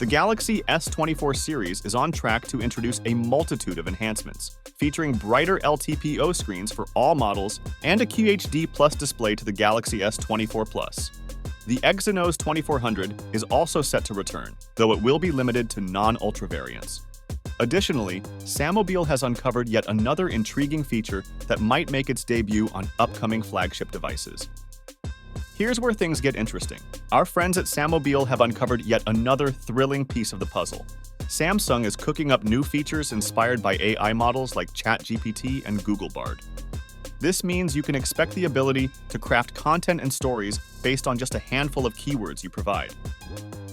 The Galaxy S24 series is on track to introduce a multitude of enhancements, featuring brighter LTPO screens for all models and a QHD Plus display to the Galaxy S24 Plus. The Exynos 2400 is also set to return, though it will be limited to non-Ultra variants. Additionally, Sammobile has uncovered yet another intriguing feature that might make its debut on upcoming flagship devices. Here's where things get interesting. Our friends at Sammobile have uncovered yet another thrilling piece of the puzzle. Samsung is cooking up new features inspired by AI models like ChatGPT and Google Bard. This means you can expect the ability to craft content and stories based on just a handful of keywords you provide.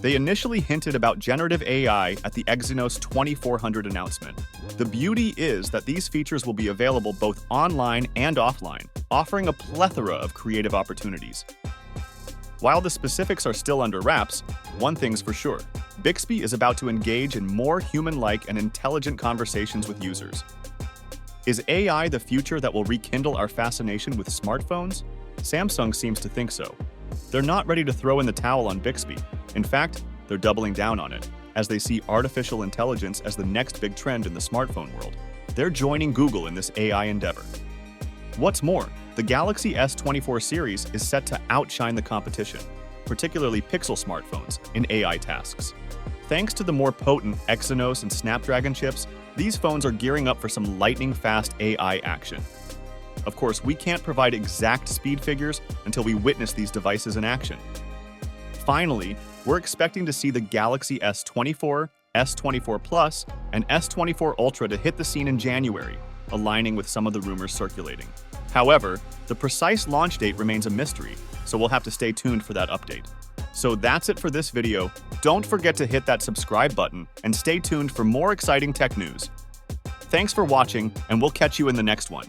They initially hinted about generative AI at the Exynos 2400 announcement. The beauty is that these features will be available both online and offline, offering a plethora of creative opportunities. While the specifics are still under wraps, one thing's for sure: Bixby is about to engage in more human-like and intelligent conversations with users. Is AI the future that will rekindle our fascination with smartphones? Samsung seems to think so. They're not ready to throw in the towel on Bixby. In fact, they're doubling down on it, as they see artificial intelligence as the next big trend in the smartphone world. They're joining Google in this AI endeavor. What's more, the Galaxy S24 series is set to outshine the competition, particularly Pixel smartphones, in AI tasks. Thanks to the more potent Exynos and Snapdragon chips, these phones are gearing up for some lightning-fast AI action. Of course, we can't provide exact speed figures until we witness these devices in action. Finally, we're expecting to see the Galaxy S24, S24 Plus, and S24 Ultra to hit the scene in January, aligning with some of the rumors circulating. However, the precise launch date remains a mystery, so we'll have to stay tuned for that update. So that's it for this video. Don't forget to hit that subscribe button and stay tuned for more exciting tech news. Thanks for watching, and we'll catch you in the next one.